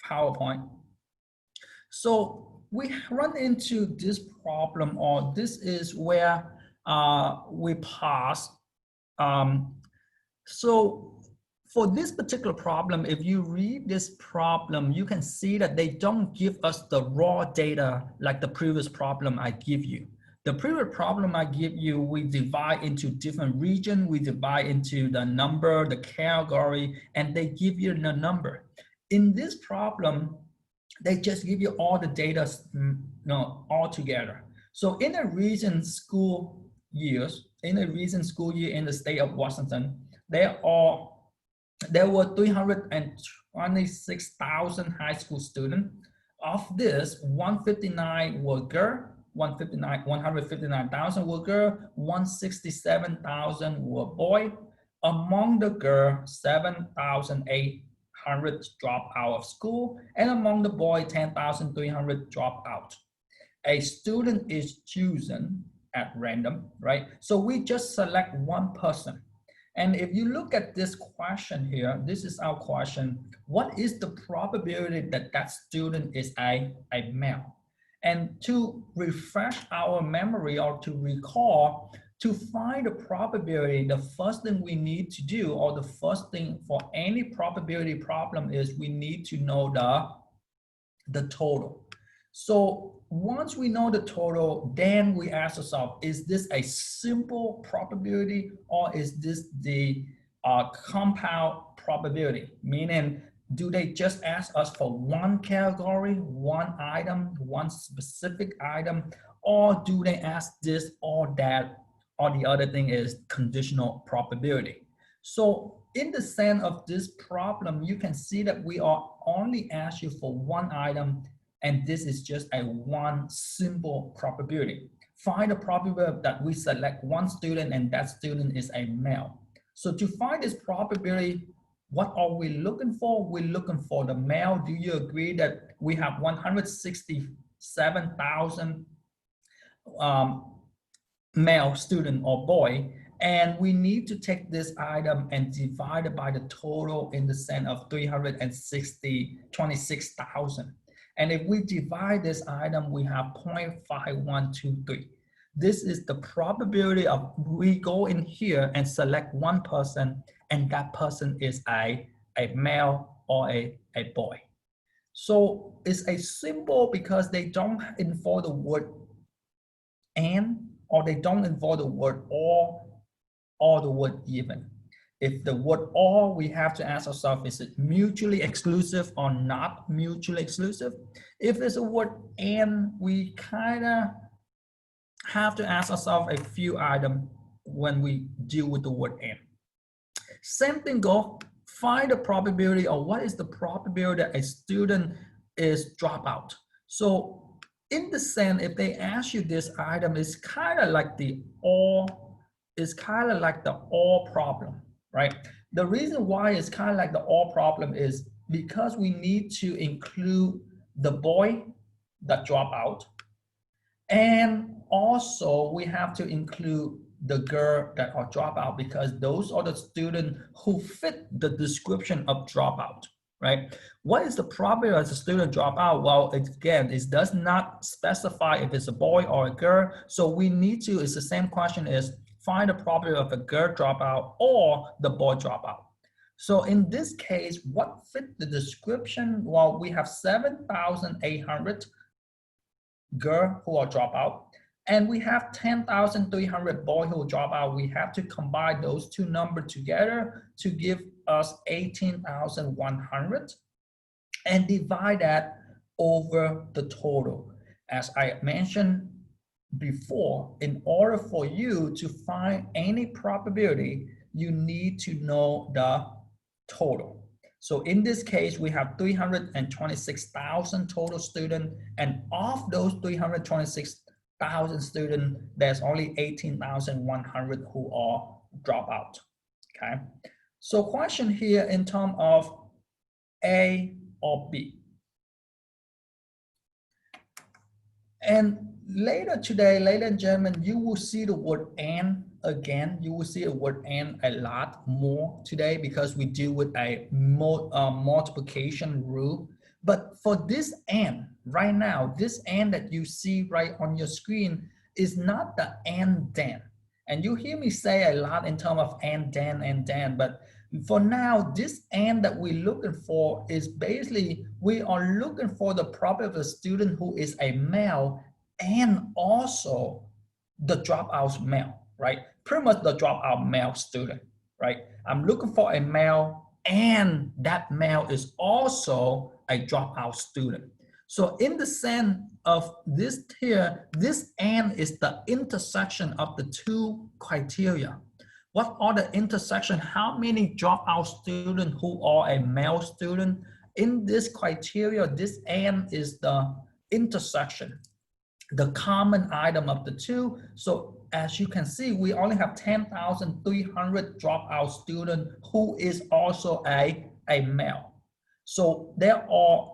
PowerPoint. So we run into this problem, or this is where we pass. So for this particular problem, if you read this problem, you can see that they don't give us the raw data like the previous problem I give you. The previous problem I give you, we divide into different regions, we divide into the number, the category, and they give you the number. In this problem, they just give you all the data, all together. So in a recent school year in the state of Washington, there were 326,000 high school students. Of this, 159 were girls, 159,000 were girls, 167,000 were boys. Among the girls, 7,800 dropped out of school, and among the boys, 10,300 dropped out. A student is chosen at random, right? So we just select one person. And if you look at this question here, this is our question. What is the probability that that student is a male? And to refresh our memory or to recall, to find the probability, the first thing we need to do, or the first thing for any probability problem, is we need to know the total. So once we know the total, then we ask ourselves, is this a simple probability, or is this the compound probability? Meaning, do they just ask us for one category, one item, one specific item, or do they ask this or that, or the other thing is conditional probability? So in the sense of this problem, you can see that we are only asked you for one item, and this is just a one simple probability. Find the probability that we select one student and that student is a male. So to find this probability, what are we looking for? We're looking for the male. Do you agree that we have 167,000 male student or boy, and we need to take this item and divide it by the total in the sense of 26,000. And if we divide this item, we have 0.5123. This is the probability of we go in here and select one person, and that person is a male or a boy. So it's a symbol because they don't involve the word and, or they don't involve the word or the word even. If the word or, we have to ask ourselves, is it mutually exclusive or not mutually exclusive? If there's a word and, we kind of have to ask ourselves a few items when we deal with the word and. Same thing go, find the probability, or what is the probability that a student is dropout. So in the sense, if they ask you this item, it's kind of like the or, problem. Right? The reason why it's kind of like the or problem is because we need to include the boy that drop out, and also we have to include the girl that are drop out, because those are the students who fit the description of dropout. Right? What is the probability as a student drop out? Well, again, it does not specify if it's a boy or a girl. So we need to, it's the same question, is find the probability of a girl dropout or the boy dropout. So in this case, what fit the description? Well, we have 7,800 girls who are dropout, and we have 10,300 boys who drop out. We have to combine those two numbers together to give us 18,100 and divide that over the total. As I mentioned before, in order for you to find any probability, you need to know the total. So in this case, we have 326,000 total students, and of those 326,000 students, there's only 18,100 who are dropout. Okay. So question here in terms of A or B. And later today, ladies and gentlemen, you will see the word and again. You will see the word and a lot more today because we deal with a multiplication rule. But for this and right now, this and that you see right on your screen is not the and then. And you hear me say a lot in terms of and then, but for now, this and that we're looking for is basically, we are looking for the probability of a student who is a male and also the dropout male, right? Pretty much the dropout male student, right? I'm looking for a male and that male is also a dropout student. So in the sense of this here, this and is the intersection of the two criteria. What are the intersection? How many dropout students who are a male student? In this criteria, this and is the intersection, the common item of the two. So as you can see, we only have 10,300 dropout student who is also a male. So there are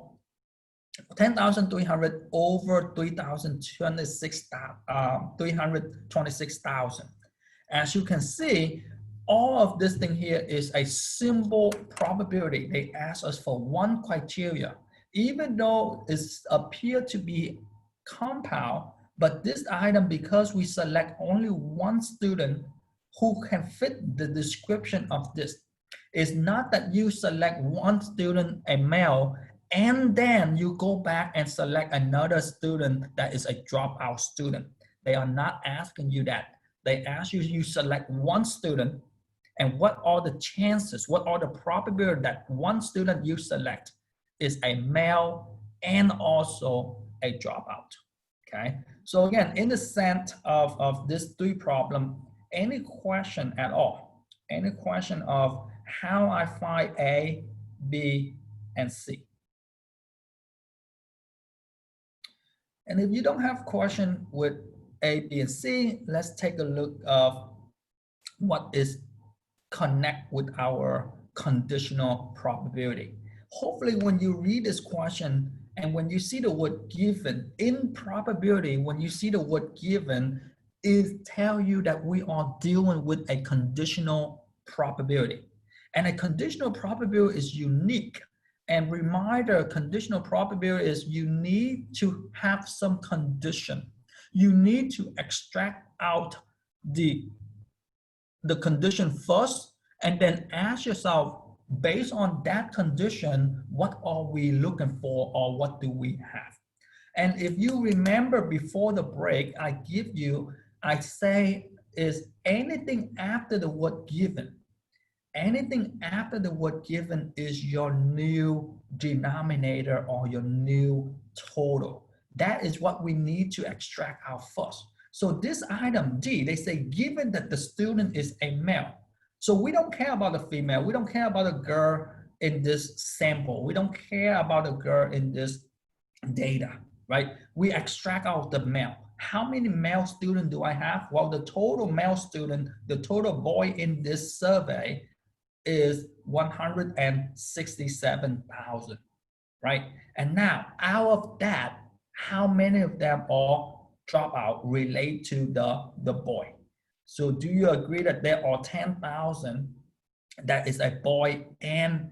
10,300 over 326,000. As you can see, all of this thing here is a simple probability. They ask us for one criteria, even though it appears to be compound, but this item, because we select only one student who can fit the description of this, it's not that you select one student, a male, and then you go back and select another student that is a dropout student. They are not asking you that. They ask you, you select one student, and what are the chances, what are the probability that one student you select is a male and also a dropout, okay? So again, in the sense of this three problem, any question at all, any question of how I find A, B, and C. And if you don't have question with A, B, and C, let's take a look of what is connect with our conditional probability. Hopefully when you read this question and when you see the word given, in probability, when you see the word given, it tells you that we are dealing with a conditional probability. And a conditional probability is unique. And reminder, conditional probability is you need to have some condition. You need to extract out the condition first, and then ask yourself, based on that condition, what are we looking for or what do we have? And if you remember before the break, I say is anything after the word given. Anything after the word given is your new denominator or your new total. That is what we need to extract out first. So this item D, they say given that the student is a male. So we don't care about the female. We don't care about a girl in this sample. We don't care about a girl in this data, right? We extract out the male. How many male students do I have? Well, the total male student, the total boy in this survey is 167,000, right? And now out of that, how many of them are dropout relate to the boy? So do you agree that there are 10,000 that is a boy and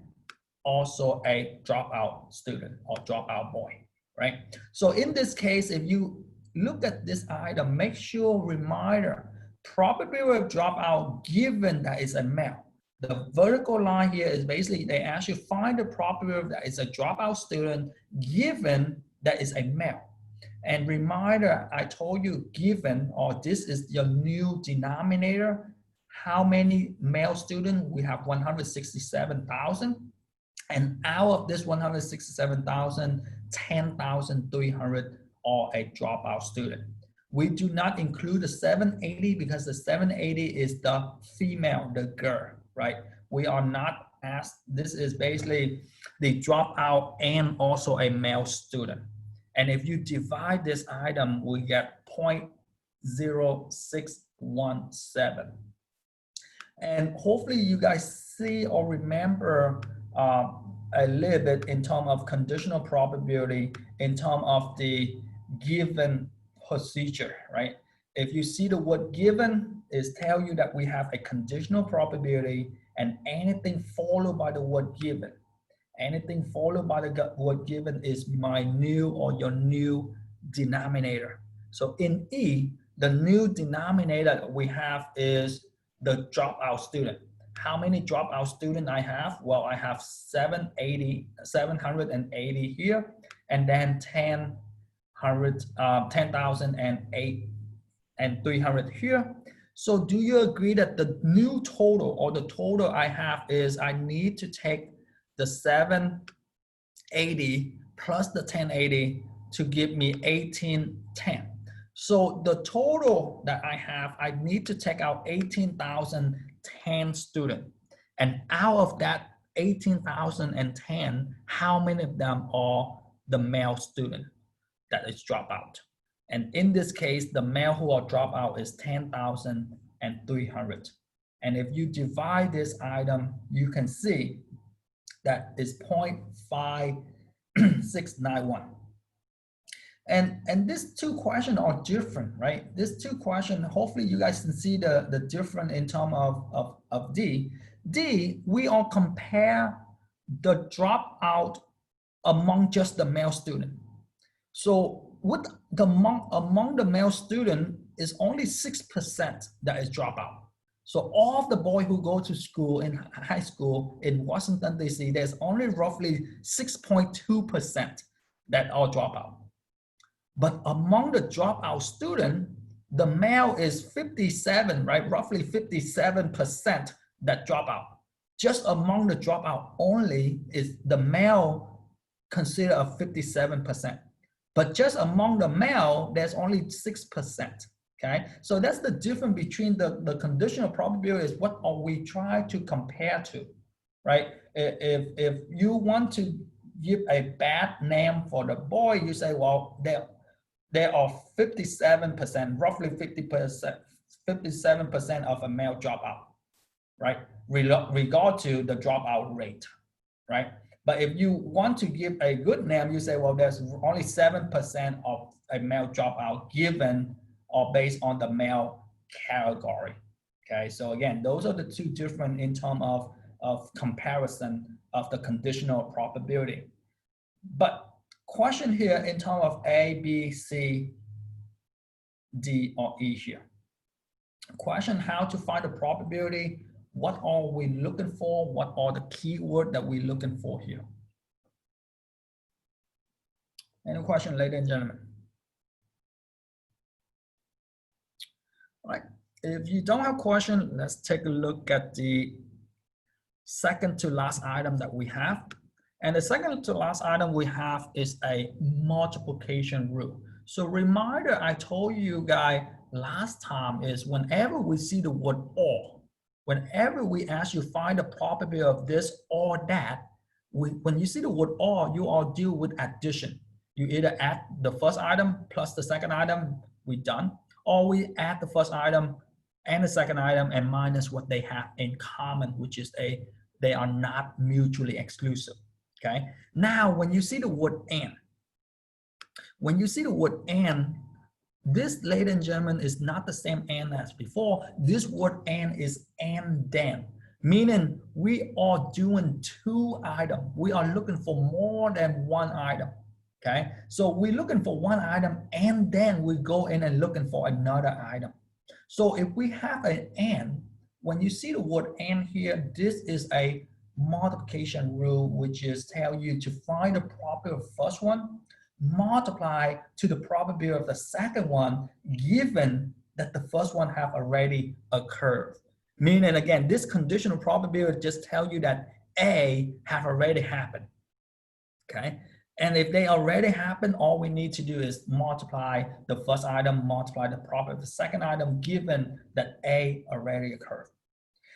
also a dropout student or dropout boy, right? So in this case, if you look at this item, make sure reminder, probability of dropout given that is a male. The vertical line here is basically they actually find the probability that is a dropout student given that is a male. And reminder, I told you given, or this is your new denominator. How many male students? We have 167,000. And out of this 167,000, 10,300 are a dropout student. We do not include the 780 because the 780 is the female, the girl, right? We are not asked, this is basically the dropout and also a male student. And if you divide this item, we get 0.0617. And hopefully you guys see or remember a little bit in terms of conditional probability, in terms of the given procedure, right? If you see the word given, is tell you that we have a conditional probability and anything followed by the word given. Anything followed by the word given is my new or your new denominator. So in E, the new denominator that we have is the dropout student. How many dropout students I have? Well, I have 780 here, and then 10,008 and 300 here. So do you agree that the new total or the total I have is I need to take the 780 plus the 1080 to give me 1810. So the total that I have, I need to take out 18,010 students. And out of that 18,010, how many of them are the male student that is dropout? And in this case, the male who are dropout is 10,300. And if you divide this item, you can see that is 0.5691. And these two questions are different, right? These two questions, hopefully you guys can see the difference in terms of D. D, we all compare the dropout among just the male student. So with the among the male student is only 6% that is dropout. So all of the boys who go to school in high school in Washington, D.C., there's only roughly 6.2% that are dropout. But among the dropout student, the male is 57, right? Roughly 57% that drop out. Just among the dropout only is the male considered a 57%. But just among the male, there's only 6%. Okay, so that's the difference between the conditional probability is what are we trying to compare to, right? If you want to give a bad name for the boy, you say, well, there are 57%, roughly 50%, 57% of a male dropout, right? Regard to the dropout rate, right? But if you want to give a good name, you say, well, there's only 7% of a male dropout given or based on the male category. Okay, so again, those are the two different in terms of comparison of the conditional probability. But question here in terms of A, B, C, D, or E here. Question how to find the probability. What are we looking for? What are the keywords that we're looking for here? Any question, ladies and gentlemen? All right, if you don't have a question, let's take a look at the second to last item that we have. And the second to last item we have is a multiplication rule. So reminder, I told you guys last time is whenever we see the word or, whenever we ask you find the probability of this or that, when you see the word or, you all deal with addition. You either add the first item plus the second item, we're done. Or we add the first item and the second item and minus what they have in common, which is they are not mutually exclusive. Okay. Now, when you see the word and, this, ladies and gentlemen, is not the same and as before. This word and is and then, meaning we are doing two items. We are looking for more than one item. Okay, so we're looking for one item and then we go in and looking for another item. So if we have an and, when you see the word and here, this is a multiplication rule, which is tell you to find the probability of the first one, multiply to the probability of the second one, given that the first one have already occurred. Meaning again, this conditional probability just tell you that A have already happened. Okay. And if they already happen, all we need to do is multiply the first item, multiply the probability of the second item, given that A already occurred.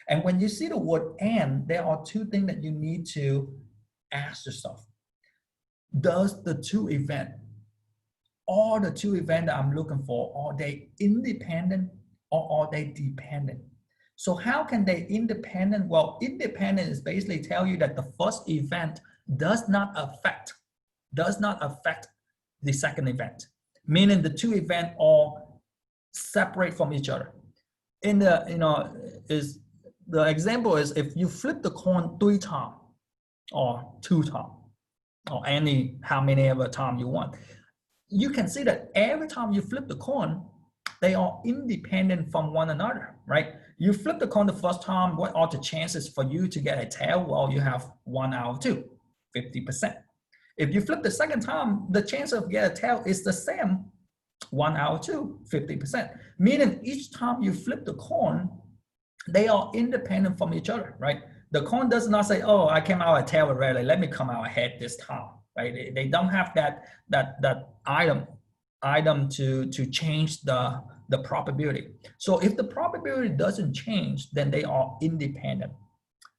And when you see the word and, there are two things that you need to ask yourself. Does the two events, all the two events that I'm looking for, are they independent or are they dependent? So how can they independent? Well, independent is basically tell you that the first event does not affect the second event, meaning the two events are separate from each other. In the, the example is if you flip the coin 3 times, or 2 times, or how many ever time you want. You can see that every time you flip the coin, they are independent from one another, right? You flip the coin the first time, what are the chances for you to get a tail? Well, you have 1 out of 2, 50%. If you flip the second time, the chance of get a tail is the same, 1 out of 2, 50%. Meaning each time you flip the coin, they are independent from each other, right? The coin does not say, oh, I came out a tail already, let me come out ahead this time, right? They don't have that item to change the probability. So if the probability doesn't change, then they are independent.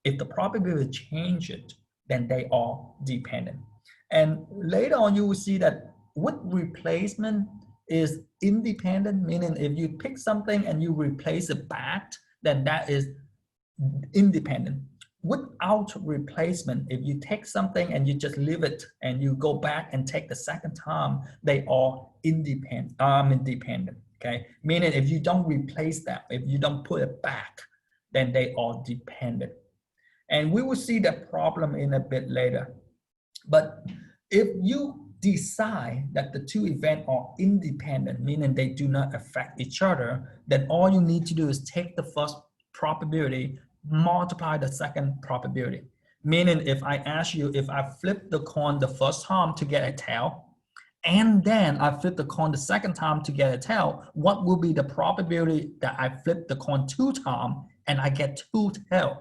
If the probability changes, then they are dependent. And later on, you will see that with replacement is independent, meaning if you pick something and you replace it back, then that is independent. Without replacement, if you take something and you just leave it and you go back and take the second time, they are independent, okay? Meaning if you don't replace them, if you don't put it back, then they are dependent. And we will see that problem in a bit later. But if you decide that the two events are independent, meaning they do not affect each other, then all you need to do is take the first probability, multiply the second probability. Meaning if I ask you, if I flip the coin the first time to get a tail, and then I flip the coin the second time to get a tail, what will be the probability that I flip the coin 2 times and I get 2 tails?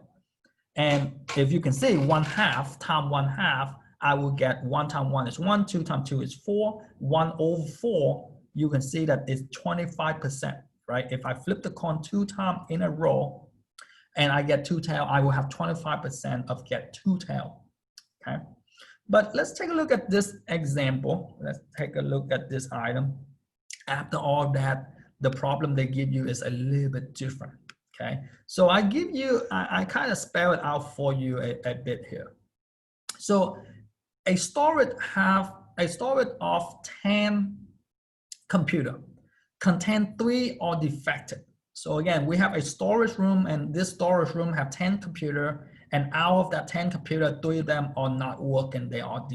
And if you can see 1/2 times 1/2, I will get 1 times 1 is 1, 2 times 2 is 4, 1 over 4, you can see that it's 25%, right? If I flip the coin 2 times in a row and I get 2 tails, I will have 25% of get 2 tails, okay? But let's take a look at this example. Let's take a look at this item. After all that, the problem they give you is a little bit different. Okay, so I give you, I kind of spell it out for you a bit here. So a storage of 10 computer contain 3 are defective. So again, we have a storage room and this storage room have 10 computer, and out of that 10 computer, 3 of them are not working, they are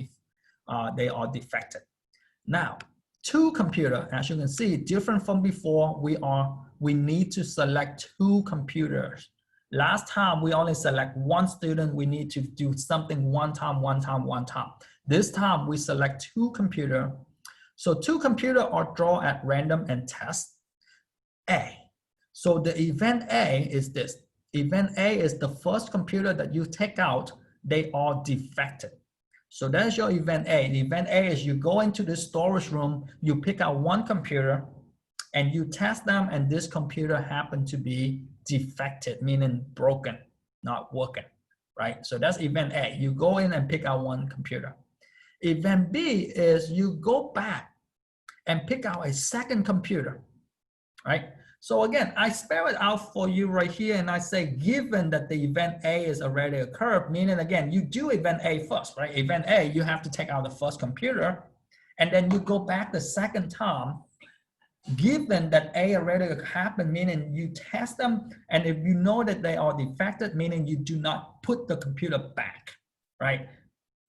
defective. Now, 2 computer, as you can see, different from before, we need to select 2 computers. Last time we only select 1 student, we need to do something one time. This time we select 2 computer. So 2 computer are drawn at random and test A. So the event A is this. Event A is the first computer that you take out, they are defective. So that's your event A. The event A is you go into the storage room, you pick out 1 computer and you test them, and this computer happened to be defective, meaning broken, not working, right? So that's event A. You go in and pick out 1 computer. Event B is you go back and pick out a second computer, right? So again, I spell it out for you right here, and I say, given that the event A is already occurred, meaning again, you do event A first, right? Event A, you have to take out the first computer, and then you go back the second time, given that A already happened, meaning you test them, and if you know that they are defective, meaning you do not put the computer back, right?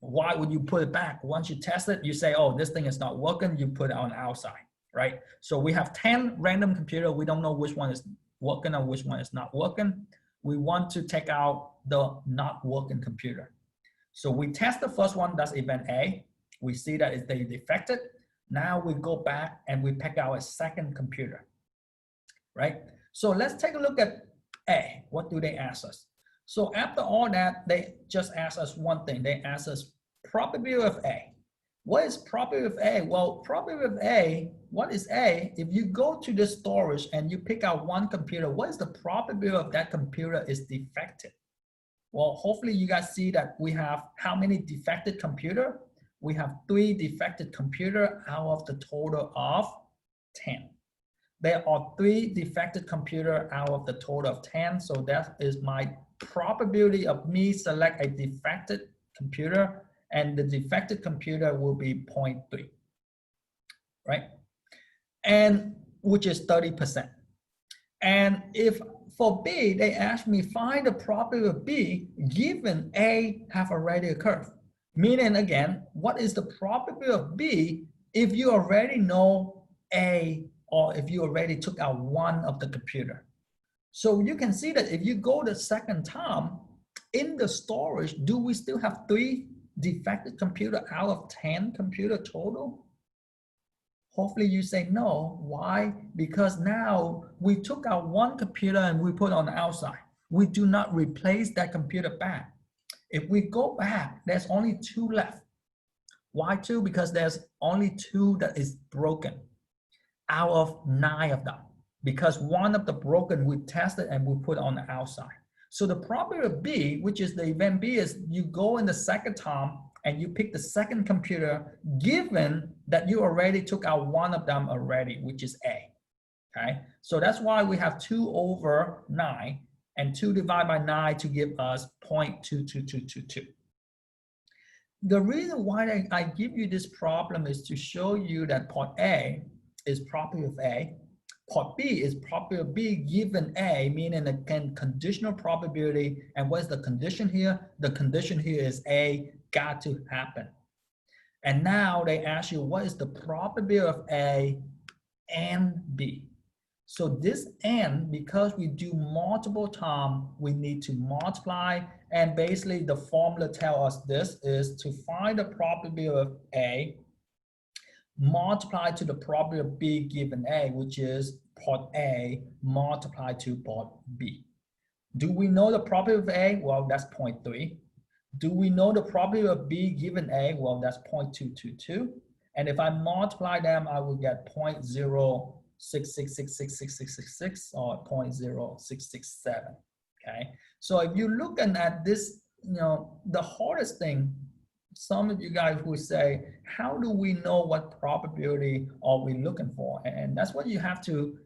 Why would you put it back? Once you test it, you say, oh, this thing is not working, you put it on the outside, right? So we have 10 random computer. We don't know which one is working or which one is not working. We want to take out the not working computer. So we test the first one, that's event A. We see that it's defective. Now we go back and we pick out a second computer, right? So let's take a look at A. What do they ask us? So after all that, they just ask us one thing. They ask us probability of A. What is probability of A? Well, probability of A, what is A? If you go to the storage and you pick out 1 computer, what is the probability of that computer is defective? Well, hopefully you guys see that we have how many defective computer? We have 3 defective computer out of the total of 10. There are 3 defective computer out of the total of 10. So that is my probability of me select a defective computer, and the defective computer will be 0.3, right? And which is 30%. And if for B, they asked me find the probability of B given A have a radial curve. Meaning again, what is the probability of B if you already know A or if you already took out one of the computer? So you can see that if you go the second time in the storage, do we still have 3 defective computer out of 10 computer total? Hopefully you say no. Why? Because now we took out one computer and we put on the outside. We do not replace that computer back. If we go back, there's only 2 left. Why 2? Because there's only 2 that is broken out of 9 of them. Because one of the broken we tested and we put on the outside. So the probability of B, which is the event B, is you go in the second time and you pick the second computer given that you already took out one of them already, which is A. Okay, so that's why we have 2 over 9 and 2 divided by 9 to give us 0.2222. The reason why I give you this problem is to show you that part A is probability of A. Part B is probability of B given A, meaning again conditional probability. And what is the condition here? The condition here is A got to happen. And now they ask you what is the probability of A and B. So this N, because we do multiple times, we need to multiply. And basically the formula tells us this is to find the probability of A multiplied to the probability of B given A, which is part A multiplied to part B. Do we know the probability of A? Well, that's 0.3. Do we know the probability of B given A? Well, that's 0.222. And if I multiply them, I will get 0.066666666 or 0.0667. Okay. So if you're looking at this, the hardest thing, some of you guys will say, how do we know what probability are we looking for? And that's what you have to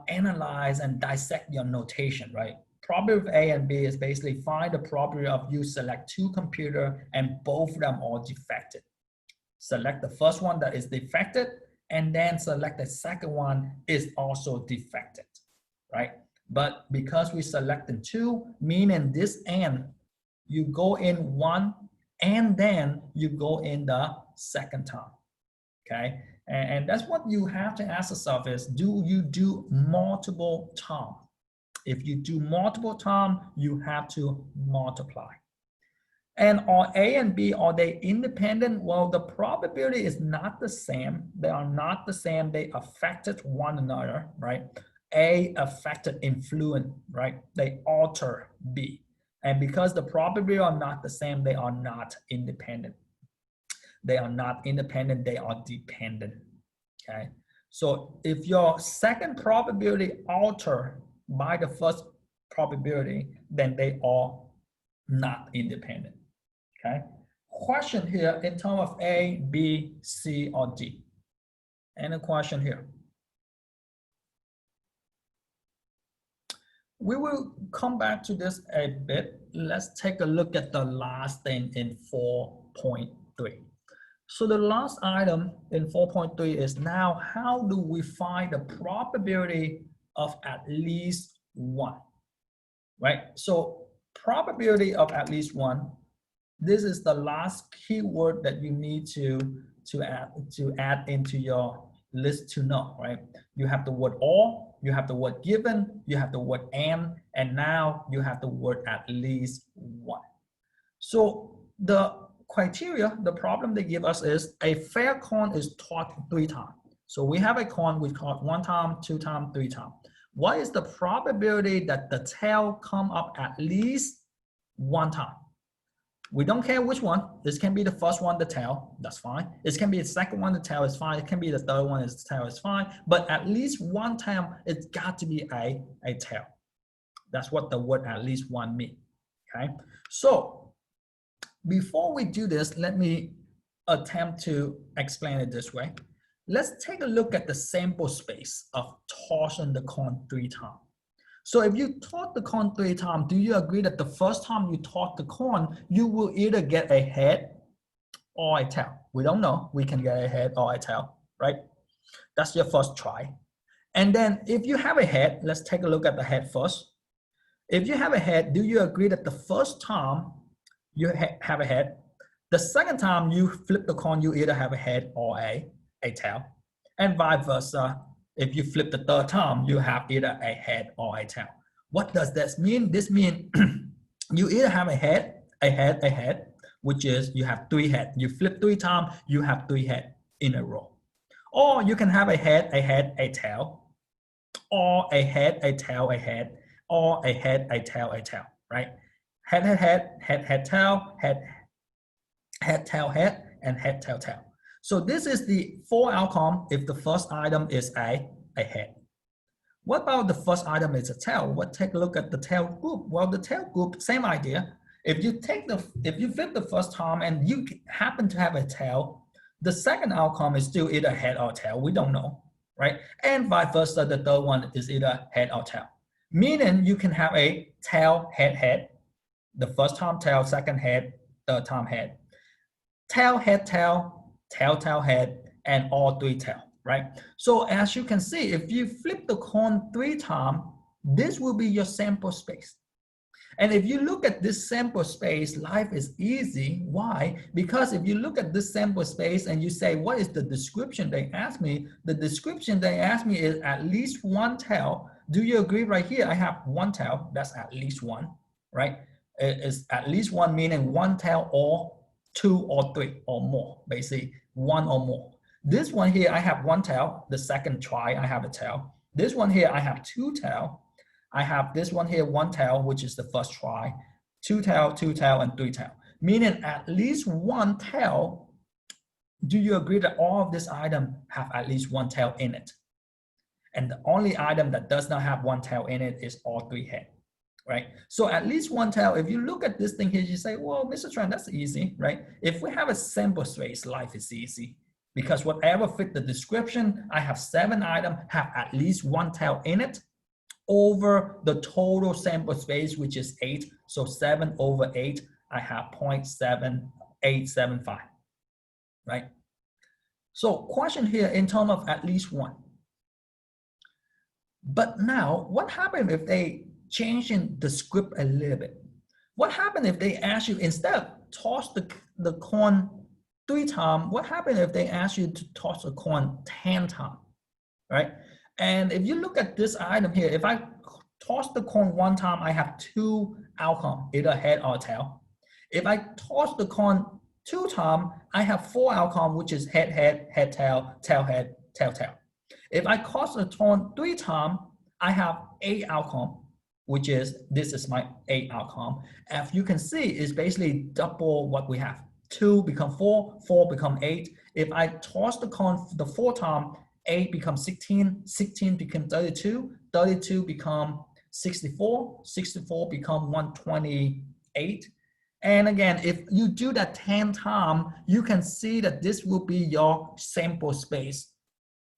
analyze and dissect your notation, right? Probability of A and B is basically find the probability of you select 2 computers and both of them are defected. Select the first one that is defected and then select the second one is also defected, right? But because we selected 2, meaning this N, you go in 1 and then you go in the second time, okay? And that's what you have to ask yourself is, do you do multiple times? If you do multiple times, you have to multiply. And are A and B, are they independent? Well, the probability is not the same. They are not the same. They affected one another, right? A affected influence, right? They alter B. And because the probability are not the same, they are not independent. They are not independent, they are dependent, okay? So if your second probability alter by the first probability, then they are not independent, okay? Question here in terms of A, B, C, or D. Any question here? We will come back to this a bit. Let's take a look at the last thing in 4.3. So the last item in 4.3 is now how do we find the probability of at least 1, right? So probability of at least 1, this is the last keyword that you need to add into your list to know, right? You have the word or, you have the word given, you have the word and now you have the word at least 1. So the criteria, the problem they give us is a fair coin is tossed 3 times. So we have a coin, we toss 1 time, 2 times, 3 times. What is the probability that the tail come up at least 1 time? We don't care which one. This can be the first one, the tail, that's fine. This can be the second one, the tail is fine. It can be the third one, the tail is fine. But at least 1 time, it's got to be a tail. That's what the word at least 1 means, okay? So before we do this, let me attempt to explain it this way. Let's take a look at the sample space of tossing the coin 3 times. So if you toss the coin 3 times, do you agree that the first time you toss the coin, you will either get a head or a tail? We don't know. We can get a head or a tail, right? That's your first try. And then if you have a head, let's take a look at the head first. If you have a head, do you agree that the first time you have a head, the second time you flip the coin, you either have a head or a tail, and vice versa. If you flip the third time, you have either a head or a tail. What does this mean? This means you either have a head, which is you have three heads. You flip three times, you have three heads in a row. Or you can have a head, a tail, or a head, a tail, a head, or a head, a tail, right? Head, tail, head, tail, head, and head, tail, tail. So this is the four outcome if the first item is a head. What about the first item is a tail? Well, take a look at the tail group. Well, the tail group, same idea. If you flip the first time and you happen to have a tail, the second outcome is still either head or tail. We don't know, right? And vice versa, the third one is either head or tail. Meaning you can have a tail, head. The first time tail, second head, third time head. Tail, head, tail, tail, head, and all three tail, right? So as you can see, if you flip the coin three times, this will be your sample space. And if you look at this sample space, life is easy. Why? Because if you look at this sample space and you say, what is the description they asked me? The description they asked me is at least one tail. Do you agree right here? I have one tail, that's at least one, right? It is at least one, meaning one tail or two or three or more, basically one or more. This one here, I have one tail. The second try, I have a tail. This one here, I have two tail. I have this one here, one tail, which is the first try, two tail, and three tail. Meaning at least one tail. Do you agree that all of this item have at least one tail in it? And the only item that does not have one tail in it is all three head, right? So at least one tail, if you look at this thing here, you say, well, Mr. Tran, that's easy, right? If we have a sample space, life is easy. Because whatever fit the description, I have 7 items, have at least one tail in it, over the total sample space, which is 8. So 7 over 8, I have 0.7875, right? So question here in terms of at least one. But now, what happens if they change in the script a little bit? What happens if they ask you, instead of toss the coin 3 times, what happens if they ask you to toss a coin 10 times, right? And if you look at this item here, if I toss the coin 1 time, I have 2 outcomes, either head or tail. If I toss the coin 2 times, I have 4 outcomes, which is head, tail, head, tail. If I toss the coin 3 times, I have 8 outcomes, which is, this is my 8 outcome. As you can see, it's basically double what we have. 2 become 4, 4 become 8. If I toss the coin the 4 times, 8 becomes 16, 16 becomes 32, 32 become 64, 64 become 128. And again, if you do that 10 times, you can see that this will be your sample space.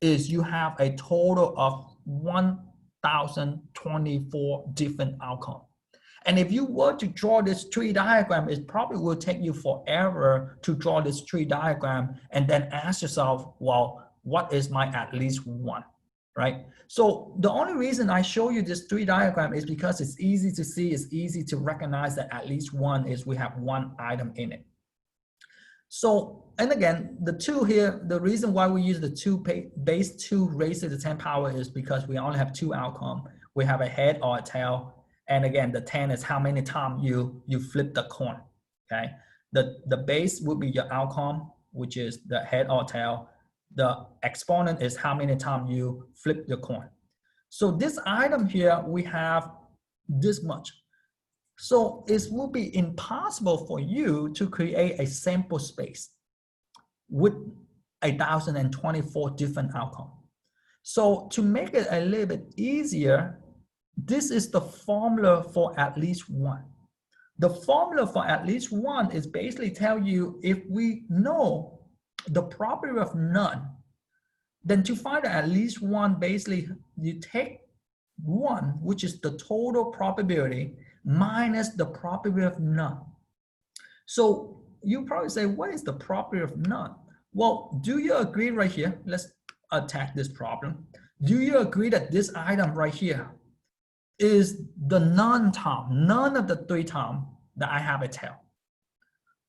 Is you have a total of 1,024 different outcomes. And if you were to draw this tree diagram, it probably will take you forever to draw this tree diagram and then ask yourself, well, what is my at least one, right? So the only reason I show you this tree diagram is because it's easy to see, it's easy to recognize that at least one is we have one item in it. So, and again, the 2 here, the reason why we use the 2 base 2 raised to the 10 power is because we only have 2 outcomes. We have a head or a tail. And again, the 10 is how many times you flip the coin, okay? The base would be your outcome, which is the head or tail. The exponent is how many times you flip the coin. So this item here, we have this much. So it will be impossible for you to create a sample space with 1,024 different outcomes. So to make it a little bit easier, this is the formula for at least one. The formula for at least one is basically tell you if we know the probability of none, then to find at least one, basically you take 1, which is the total probability, minus the probability of none. So you probably say, what is the probability of none? Well, do you agree right here? Let's attack this problem. Do you agree that this item right here is the non-time, none of the 3 times that I have a tail,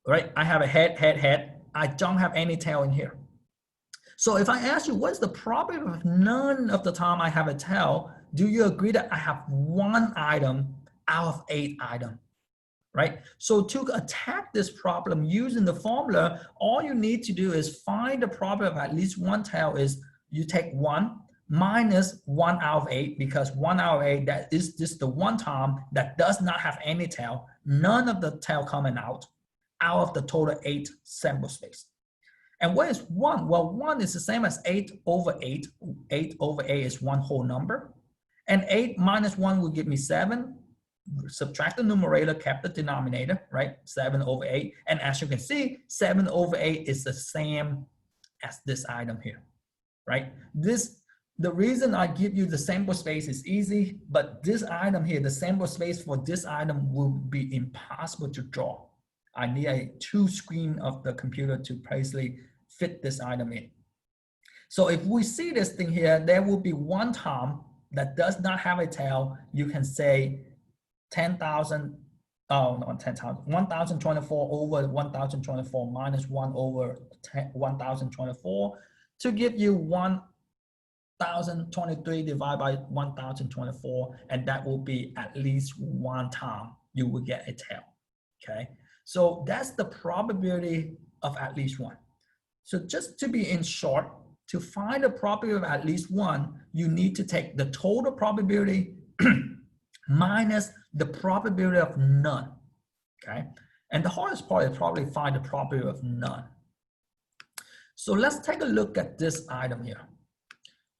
right? I have a head, head, head. I don't have any tail in here. So if I ask you, what's the probability of none of the time I have a tail, do you agree that I have 1 item out of 8 items, right? So to attack this problem using the formula, all you need to do is find the probability of at least 1 tail is you take 1 minus 1 out of 8, because 1 out of 8, that is just the 1 time that does not have any tail, none of the tail coming out of the total 8 sample space. And what is 1? Well, 1 is the same as 8 over 8. 8 over 8 is 1 whole number. And 8 minus 1 will give me 7. Subtract the numerator, kept the denominator, right? 7 over 8. And as you can see, 7 over 8 is the same as this item here, right? The reason I give you the sample space is easy, but this item here, the sample space for this item will be impossible to draw. I need a 2 screen of the computer to basically fit this item in. So if we see this thing here, there will be 1 time that does not have a tail. You can say 10,000, oh, not 10,000, 1,024 over 1,024 minus 1 over 1,024 to give you 1,023 divided by 1,024, and that will be at least 1 time you will get a tail, okay? So that's the probability of at least 1. So just to be in short, to find the probability of at least 1, you need to take the total probability minus the probability of none, okay? And the hardest part is probably find the probability of none. So let's take a look at this item here.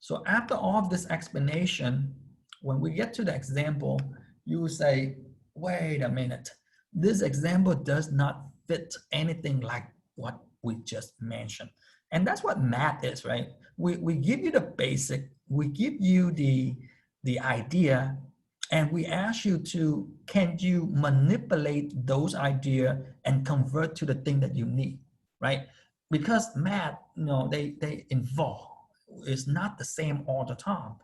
So after all of this explanation, when we get to the example, you will say, wait a minute, this example does not fit anything like what we just mentioned. And that's what math is, right? We give you the basic, we give you the idea, and we ask you to, can you manipulate those ideas and convert to the thing that you need, right? Because math, you know, they involve, it's not the same all the time.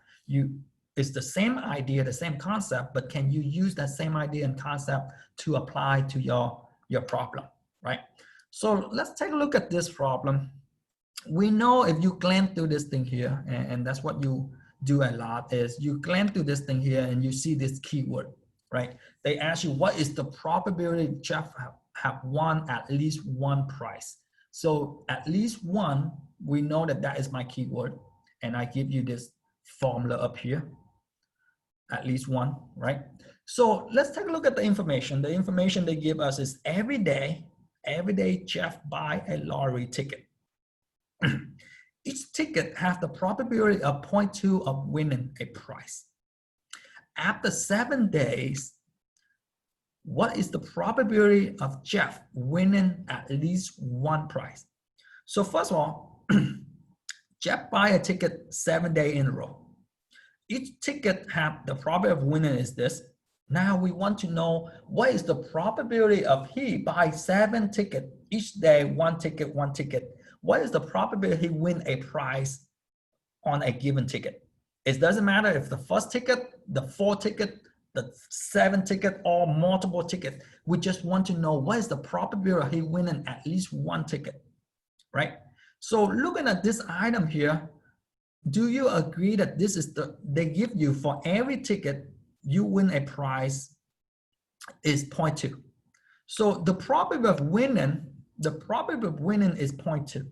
It's the same idea, the same concept, but can you use that same idea and concept to apply to your problem, right? So let's take a look at this problem. We know if you glance through this thing here, and that's what you do a lot, is you glance through this thing here and you see this keyword, right? They ask you, what is the probability Jeff have won at least 1 prize? So at least 1, we know that that is my keyword, and I give you this formula up here, at least 1, right? So let's take a look at the information. The information they give us is every day Jeff buy a lottery ticket. Each ticket has the probability of 0.2 of winning a prize. After 7 days, what is the probability of Jeff winning at least 1 prize? So first of all, Jeff buy a ticket 7 days in a row. Each ticket have the probability of winning is this. Now we want to know what is the probability of he buy 7 tickets each day, 1 ticket, 1 ticket. What is the probability he win a prize on a given ticket? It doesn't matter if the first ticket, the 4 ticket, the 7 ticket, or multiple tickets. We just want to know what is the probability of he winning at least 1 ticket, right? So looking at this item here, do you agree that this is they give you for every ticket you win a prize is 0.2. So the probability of winning is 0.2.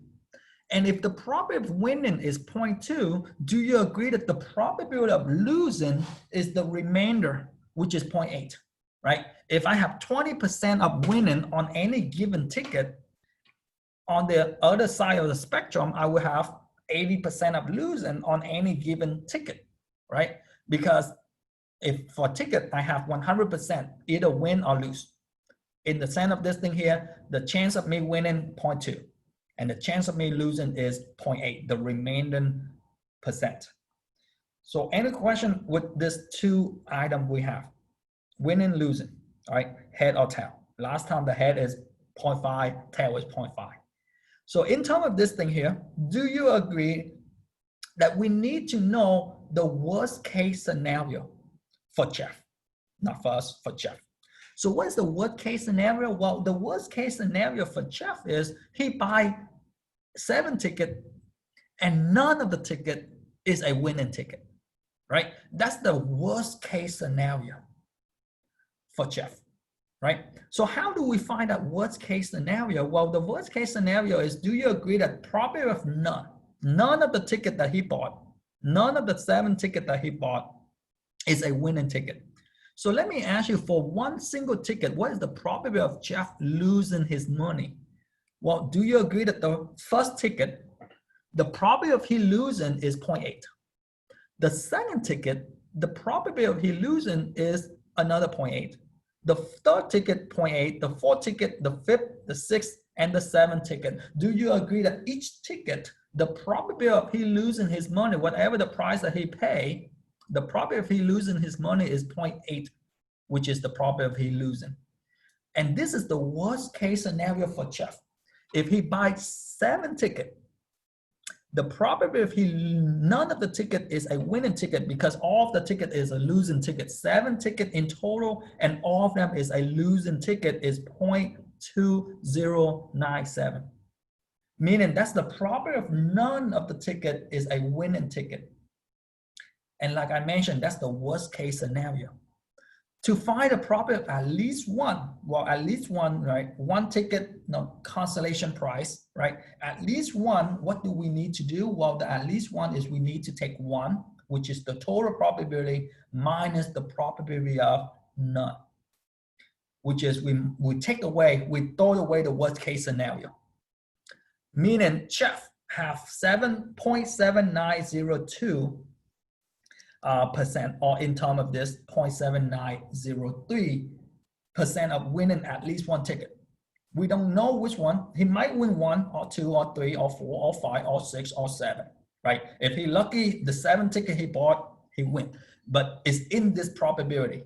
And if the probability of winning is 0.2, do you agree that the probability of losing is the remainder, which is 0.8, right? If I have 20% of winning on any given ticket, on the other side of the spectrum, I will have 80% of losing on any given ticket, right? Because if for a ticket, I have 100%, either win or lose. In the center of this thing here, the chance of me winning 0.2, and the chance of me losing is 0.8, the remaining percent. So any question with this 2 items we have, winning, losing, all right, head or tail. Last time the head is 0.5, tail is 0.5. So in terms of this thing here, do you agree that we need to know the worst case scenario for Jeff, not for us, for Jeff. So what is the worst case scenario? Well, the worst case scenario for Jeff is he buy 7 tickets and none of the ticket is a winning ticket, right? That's the worst case scenario for Jeff, right? So how do we find that worst case scenario? Well, the worst case scenario is, do you agree that probability of none of the ticket that he bought, none of the 7 ticket that he bought is a winning ticket? So let me ask you, for one single ticket, what is the probability of Jeff losing his money? Well, do you agree that the first ticket, the probability of he losing is 0.8. The second ticket, the probability of he losing is another 0.8. The third ticket, 0.8. The fourth ticket, the fifth, the sixth, and the seventh ticket. Do you agree that each ticket, the probability of he losing his money, whatever the price that he pay, the probability of he losing his money is 0.8, which is the probability of he losing. And this is the worst case scenario for Jeff. If he buys 7 tickets, the probability of none of the ticket is a winning ticket, because all of the ticket is a losing ticket. 7 tickets in total, and all of them is a losing ticket, is 0.2097. Meaning that's the probability of none of the ticket is a winning ticket. And like I mentioned, that's the worst case scenario. To find a probability of at least one, well, at least one, right? One ticket, consolation price, right? At least one, what do we need to do? Well, the at least one is we need to take 1, which is the total probability minus the probability of none, which is we take away, we throw away the worst case scenario. Meaning Jeff have 7.7902 percent, or in terms of this 0.7903% of winning at least one ticket. We don't know which one. He might win 1 or 2 or 3 or 4 or 5 or 6 or 7, right? If he lucky, the 7 ticket he bought, he win. But it's in this probability,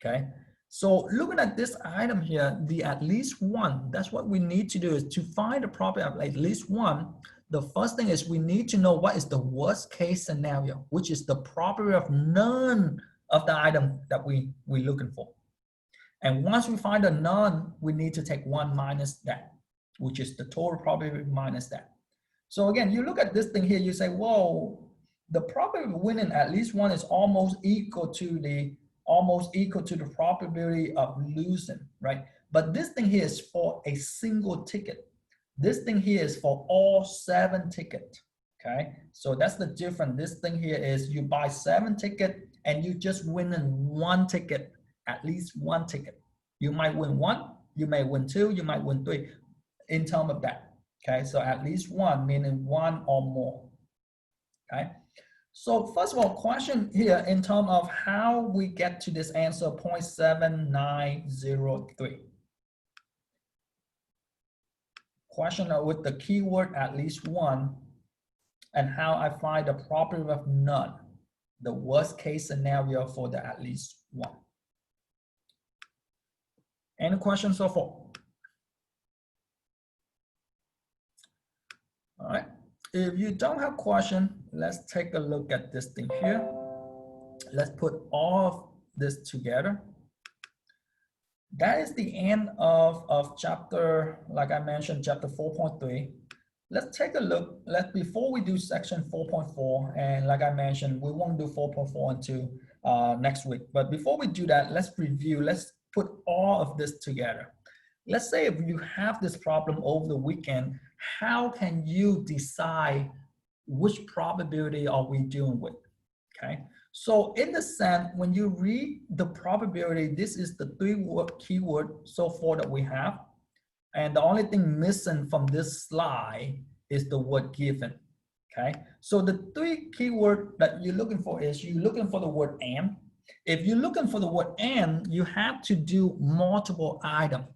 okay? So looking at this item here, the at least one, that's what we need to do, is to find the probability of at least one. The first thing is we need to know what is the worst case scenario, which is the probability of none of the item that we're looking for. And once we find a none, we need to take 1 minus that, which is the total probability minus that. So again, you look at this thing here, you say, whoa, the probability of winning at least one is almost equal to the probability of losing, right? But this thing here is for a single ticket. This thing here is for all 7 tickets, okay? So that's the difference. This thing here is you buy 7 tickets and you just win in 1 ticket, at least 1 ticket. You might win 1, you may win 2, you might win 3 in terms of that, okay? So at least 1, meaning 1 or more, okay? So first of all, question here in terms of how we get to this answer, 0.7903. Question with the keyword at least one, and how I find the probability of none, the worst case scenario for the at least one. Any questions so far? All right, if you don't have question, let's take a look at this thing here. Let's put all of this together. That is the end of chapter, like I mentioned, chapter 4.3. Let's take a look. Before we do section 4.4, and like I mentioned, we won't do 4.4 until next week. But before we do that, let's review. Let's put all of this together. Let's say if you have this problem over the weekend, how can you decide which probability are we dealing with? Okay. So in the sense, when you read the probability, this is the 3-word keyword so far that we have. And the only thing missing from this slide is the word given, okay? So the 3 keyword that you're looking for is you're looking for the word and. If you're looking for the word and, you have to do multiple items.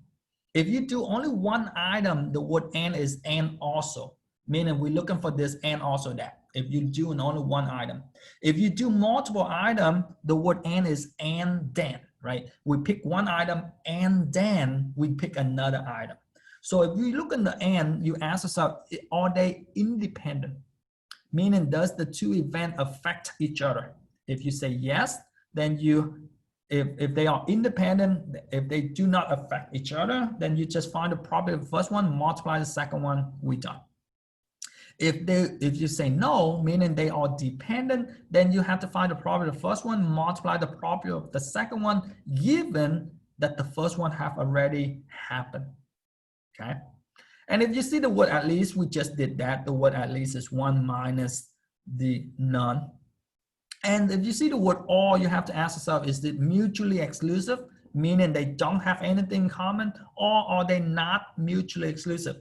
If you do only one item, the word and is and also, meaning we're looking for this and also that. If you do only one item. If you do multiple items, the word and is and then, right? We pick one item and then we pick another item. So if you look in the and, you ask yourself, are they independent? meaning does the two events affect each other? If you say yes, then if they are independent, if they do not affect each other, then you just find the probability of the first one, multiply the second one, we're done. If you say no, meaning they are dependent, then you have to find the probability of the first one, multiply the probability of the second one, given that the first one have already happened, okay? And if you see the word at least, we just did that. The word at least is 1 minus the none. And if you see the word or, you have to ask yourself, is it mutually exclusive, meaning they don't have anything in common, or are they not mutually exclusive?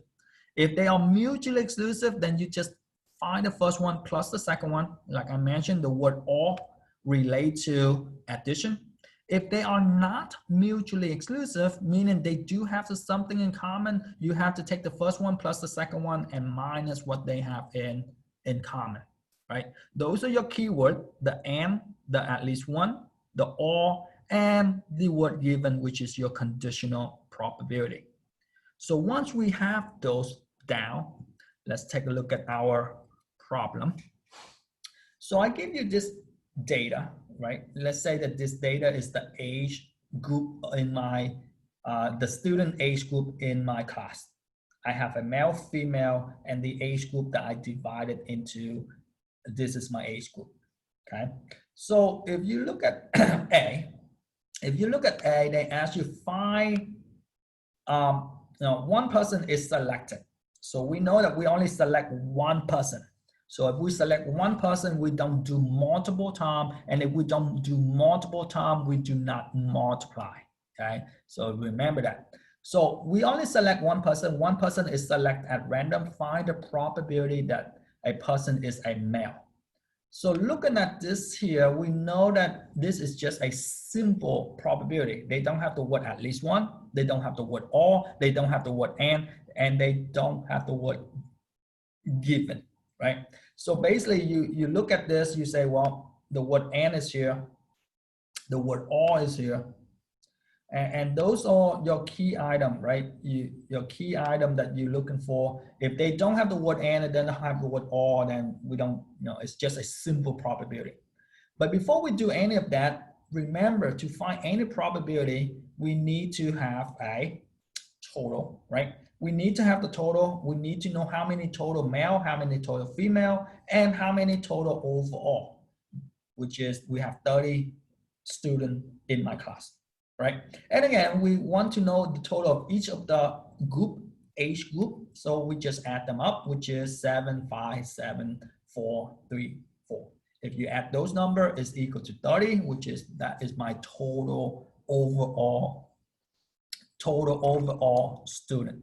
If they are mutually exclusive, then you just find the first one plus the second one. Like I mentioned, the word or relate to addition. If they are not mutually exclusive, meaning they do have something in common, you have to take the first one plus the second one and minus what they have in common, right? Those are your keywords, the and, the at least one, the or, and the word given, which is your conditional probability. So once we have those down, let's take a look at our problem. So I give you this data, right? Let's say that this data is the age group in my, the student age group in my class. I have a male, female, and the age group that I divided into, this is my age group, okay? So if you look at A, they ask you find, one person is selected. So we know that we only select one person. So if we select one person, we don't do multiple times. And if we don't do multiple times, we do not multiply, okay? So remember that. So we only select one person. One person is selected at random. Find the probability that a person is a male. So looking at this here, we know that this is just a simple probability. They don't have the word at least one. They don't have the word or. They don't have the word and they don't have the word given, right? So basically you look at this, you say, well, the word and is here, the word or is here, and those are your key item, right? Your key item that you're looking for. If they don't have the word and then have the word or, then we don't, it's just a simple probability. But before we do any of that, remember to find any probability, we need to have a total, right? We need to have the total. We need to know how many total male, how many total female, and how many total overall, which is we have 30 students in my class, right? And again, we want to know the total of each of the age group. So we just add them up, which is 7, 5, 7, 4, 3, 4. If you add those numbers, it's equal to 30, that is my total overall student.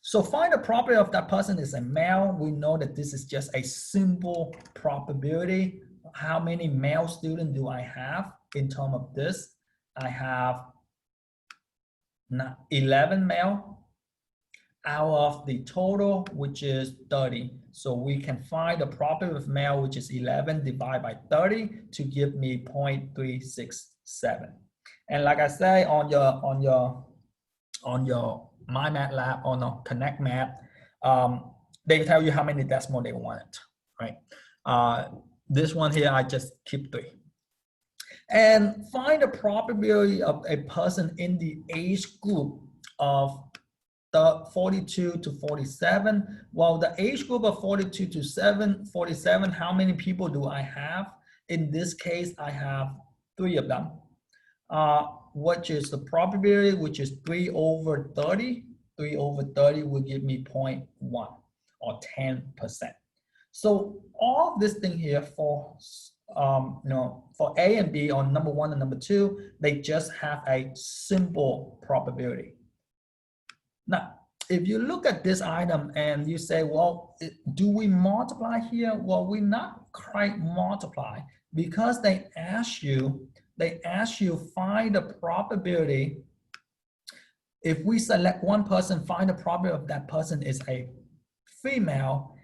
So find the probability of that person is a male. We know that this is just a simple probability. How many male students do I have in terms of this? I have 11 male out of the total, which is 30. So we can find the probability of male, which is 11 divided by 30 to give me 0.367. And like I say, on your MyMathLab or no Connect Math, they tell you how many decimal they want, right? This one here, I just keep 3. And find the probability of a person in the age group of 42 to 47. Well, the age group of 42 to 47, how many people do I have? In this case, I have 3 of them. Which is the probability, which is 3 over 30. 3 over 30 will give me 0.1 or 10%. So all of this thing here for for A and B on number 1 and number 2, they just have a simple probability. Now, if you look at this item and you say, well, do we multiply here? Well, we not quite multiply because they ask you find the probability. If we select one person, find the probability of that person is a female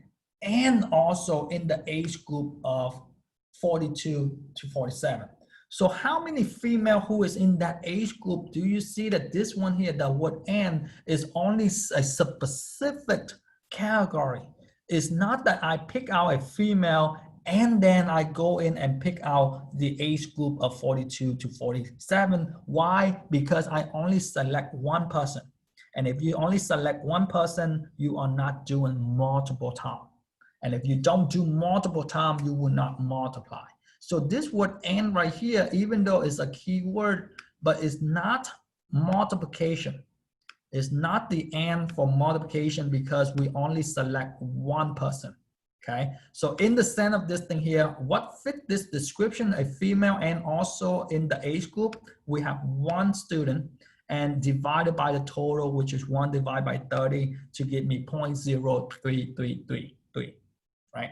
and also in the age group of 42 to 47. So how many female who is in that age group? Do you see that this one here, the word and, is only a specific category? It's not that I pick out a female and then I go in and pick out the age group of 42 to 47. Why? Because I only select one person. And if you only select one person, you are not doing multiple times. And if you don't do multiple times, you will not multiply. So this word and right here, even though it's a keyword, but it's not multiplication. It's not the and for multiplication because we only select one person. Okay, so in the center of this thing here, what fit this description, a female, and also in the age group, we have one student and divided by the total, which is 1 divided by 30 to give me 0.0333, right?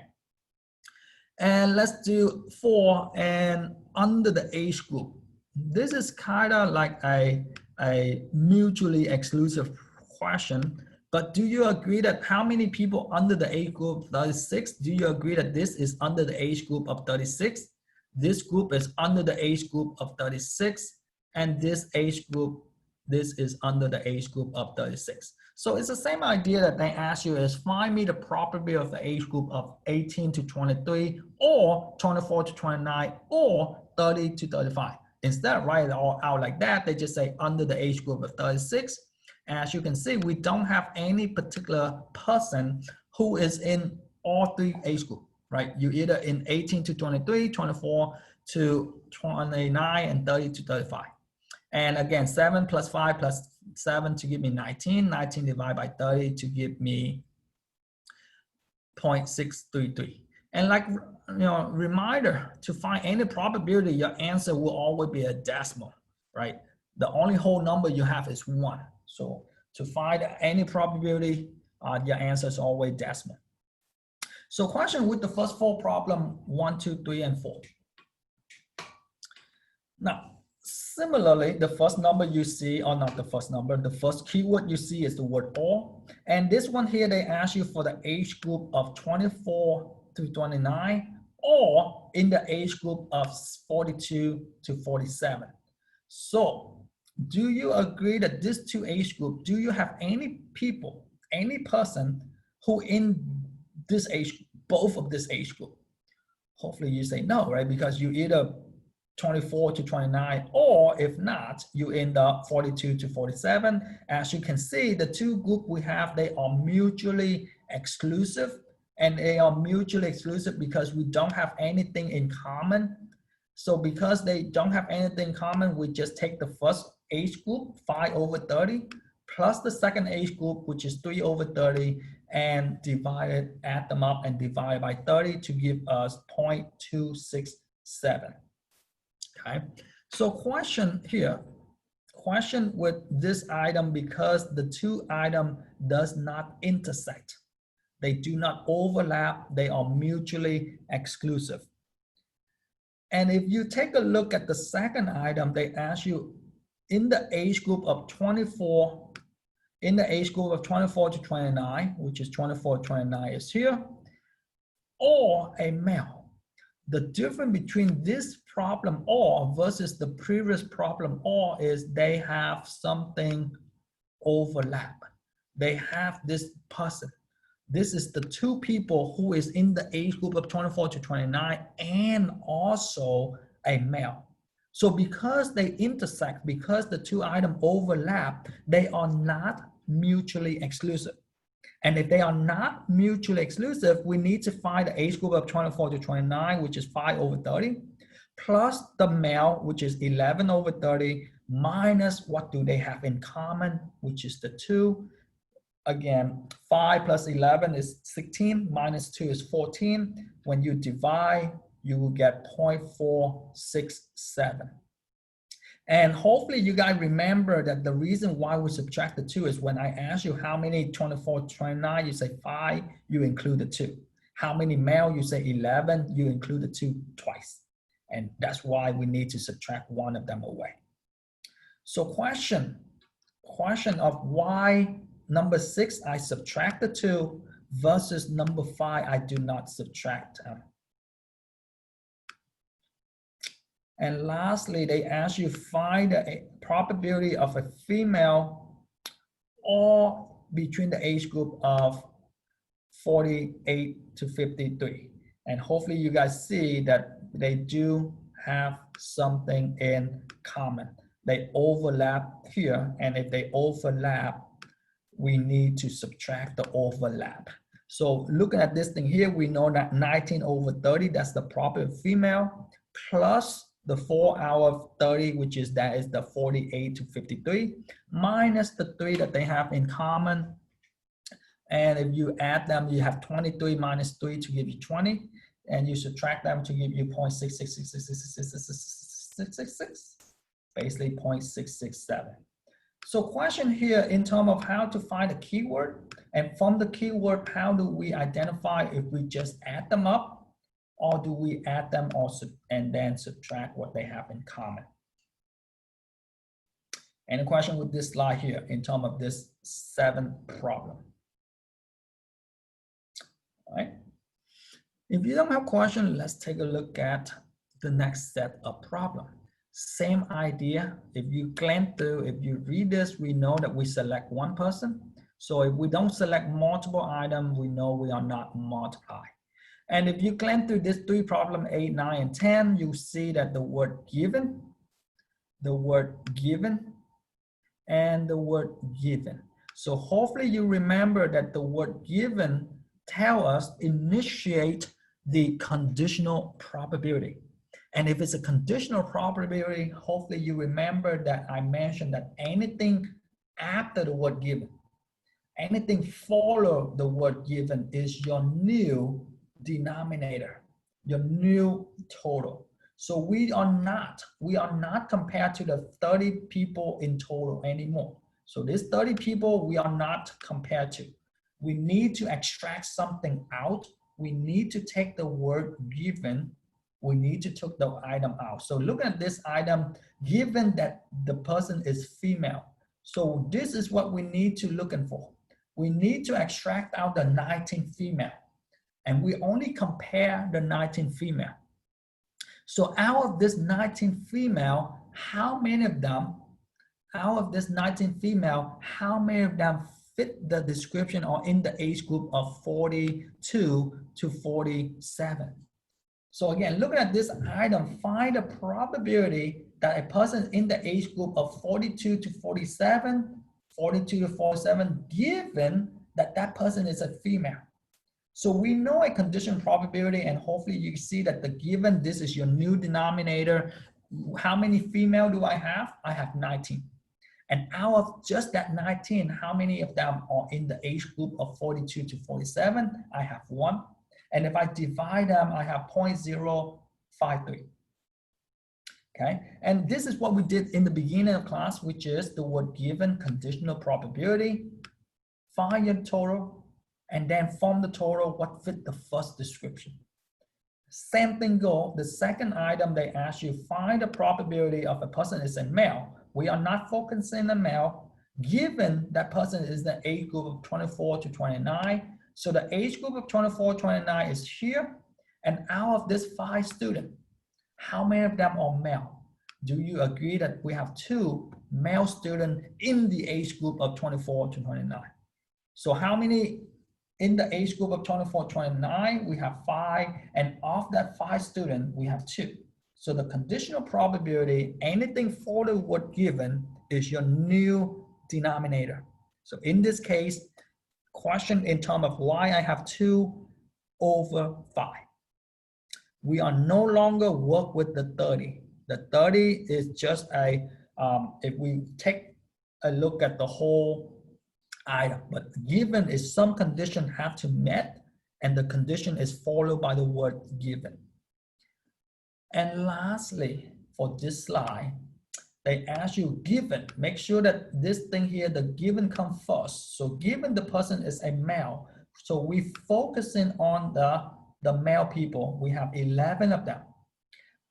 And let's do 4 and under the age group. This is kind of like a mutually exclusive question, but do you agree that how many people under the age group 36? Do you agree that this is under the age group of 36? This group is under the age group of 36, and this age group, this is under the age group of 36. So it's the same idea that they ask you is find me the probability of the age group of 18 to 23 or 24 to 29 or 30 to 35. Instead of writing it all out like that, they just say under the age group of 36. As you can see, we don't have any particular person who is in all three age groups, right? You're either in 18 to 23, 24 to 29, and 30 to 35. And again, 7 plus 5 plus 7 to give me 19. 19 divided by 30 to give me 0.633. And like, reminder, to find any probability, your answer will always be a decimal, right? The only whole number you have is 1. So to find any probability, your answer is always decimal. So question with the first 4 problem, 1, 2, 3, and 4. Now, similarly, the first number you see, or not the first number, the first keyword you see is the word or. And this one here, they ask you for the age group of 24 to 29 or in the age group of 42 to 47. So do you agree that these two age group, do you have any people, any person who in this age, both of this age group? Hopefully you say no, right? Because you either 24 to 29, or if not, you end up 42 to 47. As you can see, the two groups we have, they are mutually exclusive, and they are mutually exclusive because we don't have anything in common. So because they don't have anything in common, we just take the first age group, 5 over 30, plus the second age group, which is 3 over 30, and add them up and divide by 30 to give us 0.267. Okay, so question here, question with this item, because the two item does not intersect. They do not overlap, they are mutually exclusive. And if you take a look at the second item, they ask you in the age group of 24, in the age group of 24 to 29, which is 24 to 29 is here, or a male. The difference between this problem or versus the previous problem or is they have something overlap. They have this person. This is the two people who is in the age group of 24 to 29 and also a male. So because they intersect, because the two items overlap, they are not mutually exclusive. And if they are not mutually exclusive, we need to find the age group of 24 to 29, which is 5 over 30, plus the male, which is 11 over 30, minus what do they have in common, which is the 2. Again, 5 plus 11 is 16, minus 2 is 14. When you divide, you will get 0.467. And hopefully you guys remember that the reason why we subtract the 2 is when I ask you how many 24, 29, you say 5, you include the 2. How many male, you say 11, you include the 2 twice. And that's why we need to subtract one of them away. So question of why number 6, I subtract the 2 versus number 5, I do not subtract. And lastly, they ask you find the probability of a female or between the age group of 48 to 53. And hopefully you guys see that they do have something in common. They overlap here, and if they overlap, we need to subtract the overlap. So looking at this thing here, we know that 19 over 30, that's the proper female, plus the 4 out of 30, which is that is the 48 to 53, minus the 3 that they have in common. And if you add them, you have 23 minus 3 to give you 20, and you subtract them to give you 0.6666666, basically 0.667. So question here in terms of how to find a keyword, and from the keyword, how do we identify if we just add them up, or do we add them also and then subtract what they have in common? Any question with this slide here in terms of this 7th problem? All right. If you don't have question, let's take a look at the next set of problem. Same idea. If you glance through, if you read this, we know that we select one person. So if we don't select multiple items, we know we are not multiply. And if you glance through this 3 problem, 8, 9, and 10, you see that the word given, and the word given. So hopefully you remember that the word given tell us initiate the conditional probability. And if it's a conditional probability, hopefully you remember that I mentioned that anything after the word given, anything follow the word given is your new denominator, your new total. So we are not compared to the 30 people in total anymore. So this 30 people we are not compared to. We need to extract something out. We need to take the word given. We need to take the item out. So look at this item, given that the person is female. So this is what we need to looking for. We need to extract out the 19 female. And we only compare the 19 female. So out of this 19 female, how many of them, out of this 19 female, how many of them fit the description or in the age group of 42 to 47? So again, looking at this item, find the probability that a person in the age group of 42 to 47, 42 to 47, given that that person is a female. So we know a conditional probability, and hopefully you see that the given, this is your new denominator. How many female do I have? I have 19. And out of just that 19, how many of them are in the age group of 42 to 47? I have 1. And if I divide them, I have 0.053. Okay, and this is what we did in the beginning of class, which is the word given, conditional probability, find your total, and then from the total, what fit the first description. Same thing go, the second item they ask you, find the probability of a person is a male. We are not focusing on male, given that person is the age group of 24 to 29. So the age group of 24 to 29 is here, and out of this 5 students, how many of them are male? Do you agree that we have 2 male students in the age group of 24 to 29? So how many in the age group of 24 to 29? We have 5, and of that 5 students, we have 2. So the conditional probability, anything for the word given, is your new denominator. So in this case, question in terms of why I have 2 over 5. We are no longer work with the 30. The 30 is just a, if we take a look at the whole item, but given is some condition have to met, and the condition is followed by the word given. And lastly, for this slide, they ask you given, make sure that this thing here, the given come first. So given the person is a male, so we focusing on the male people. We have 11 of them.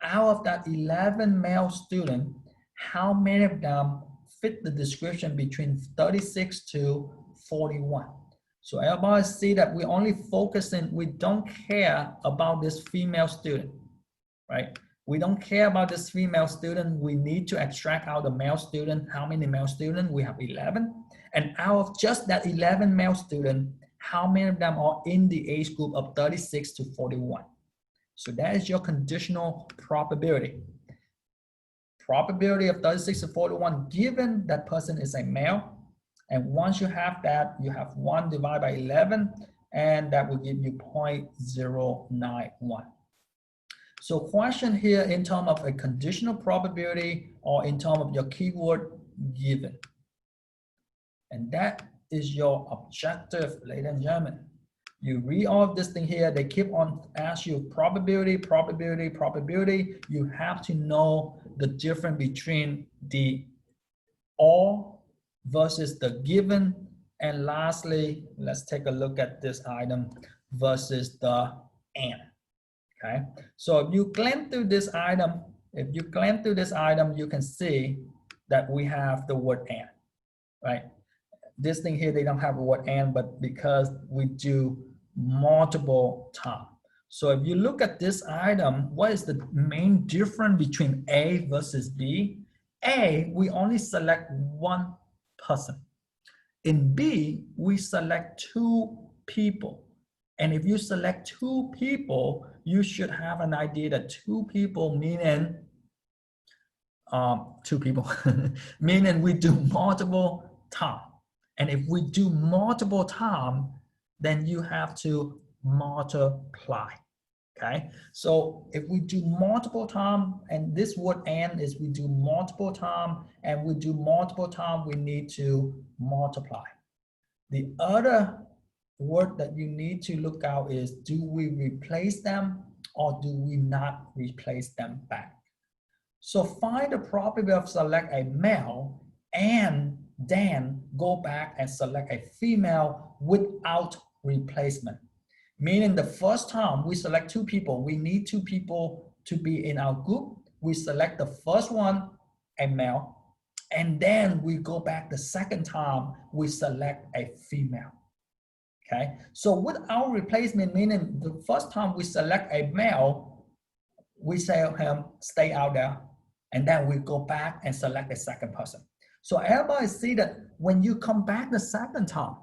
Out of that 11 male students, how many of them fit the description between 36 to 41? So everybody see that we only focusing, we don't care about this female student, right? We don't care about this female student. We need to extract out the male student. How many male students? We have 11. And out of just that 11 male students, how many of them are in the age group of 36 to 41. So that is your conditional probability. Probability of 36 to 41 given that person is a male. And once you have that, you have 1 divided by 11, and that will give you 0.091. So question here in terms of a conditional probability or in terms of your keyword given. And that is your objective, ladies and gentlemen. You read all of this thing here, they keep on asking you probability, probability, probability. You have to know the difference between the or versus the given. And lastly, let's take a look at this item versus the and. Okay, so if you glance through this item, you can see that we have the word and, right? This thing here, they don't have a word and, but because we do multiple times. So if you look at this item, what is the main difference between A versus B? A, we only select one person. In B, we select two people. And if you select two people, you should have an idea that two people meaning meaning we do multiple times. And if we do multiple times, then you have to multiply. Okay, so if we do multiple times, and this word and is we do multiple times, and we do multiple times, we need to multiply. The other word that you need to look out is, do we replace them or do we not replace them back? So find the probability of select a male and then go back and select a female without replacement. Meaning the first time we select two people, we need two people to be in our group. We select the first one, a male, and then we go back the second time, we select a female. Okay, so without replacement, meaning the first time we select a male, we say him stay out there, and then we go back and select a second person. So everybody see that when you come back the second time,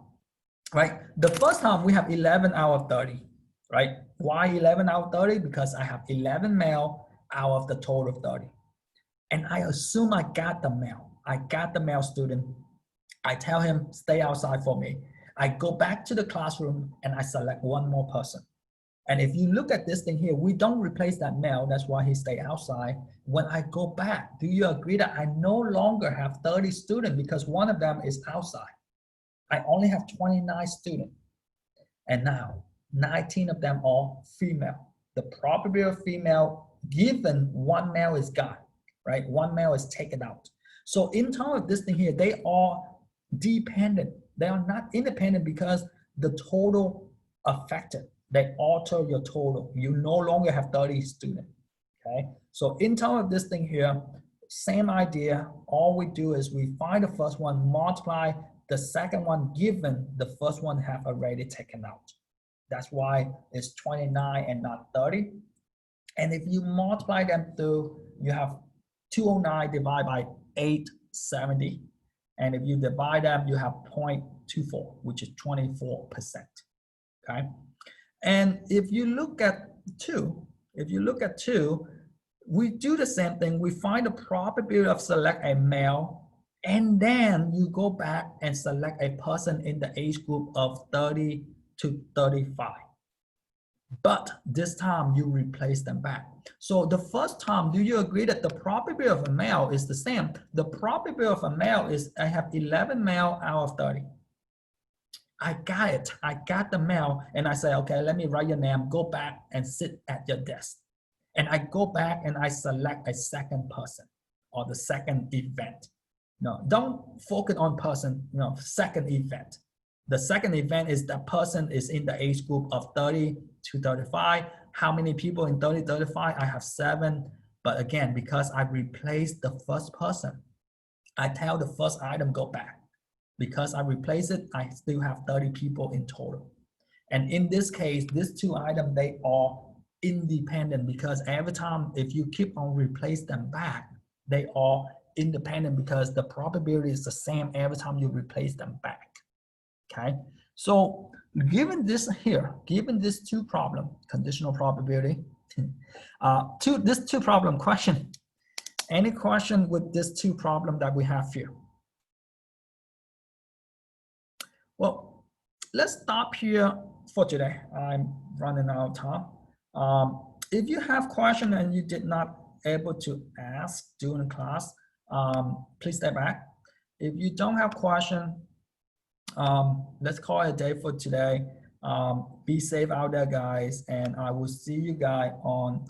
right? The first time we have 11 out of 30, right? Why 11 out of 30? Because I have 11 male out of the total of 30. And I assume I got the male. I got the male student. I tell him, stay outside for me. I go back to the classroom and I select one more person. And if you look at this thing here, we don't replace that male. That's why he stay outside. When I go back, do you agree that I no longer have 30 students because one of them is outside? I only have 29 students. And now 19 of them are female. The probability of female given one male is gone, right? One male is taken out. So in terms of this thing here, they are dependent. They are not independent because the total affected. They alter your total. You no longer have 30 students, okay? So in terms of this thing here, same idea. All we do is we find the first one, multiply the second one given the first one have already taken out. That's why it's 29 and not 30. And if you multiply them through, you have 209 divided by 870. And if you divide them, you have 0.24, which is 24%, okay? And if you look at two, we do the same thing. We find the probability of select a male, and then you go back and select a person in the age group of 30 to 35. But this time you replace them back. So the first time, do you agree that the probability of a male is the same? The probability of a male is I have 11 male out of 30. I got it. I got the male, and I say, okay, let me write your name. Go back and sit at your desk. And I go back and I select a second person or the second event. No, don't focus on person, second event. The second event is that person is in the age group of 30 to 35. How many people in 30, 35? I have 7. But again, because I replaced the first person, I tell the first item go back. Because I replace it, I still have 30 people in total. And in this case, these two items, they are independent because every time if you keep on replace them back, they are independent because the probability is the same every time you replace them back. Okay, so given this here, given this two problem, conditional probability, this two problem question, any question with this two problem that we have here? Well, let's stop here for today. I'm running out of time. If you have question and you did not able to ask during class, please step back. If you don't have question, let's call it a day for today. Be safe out there, guys, and I will see you guys on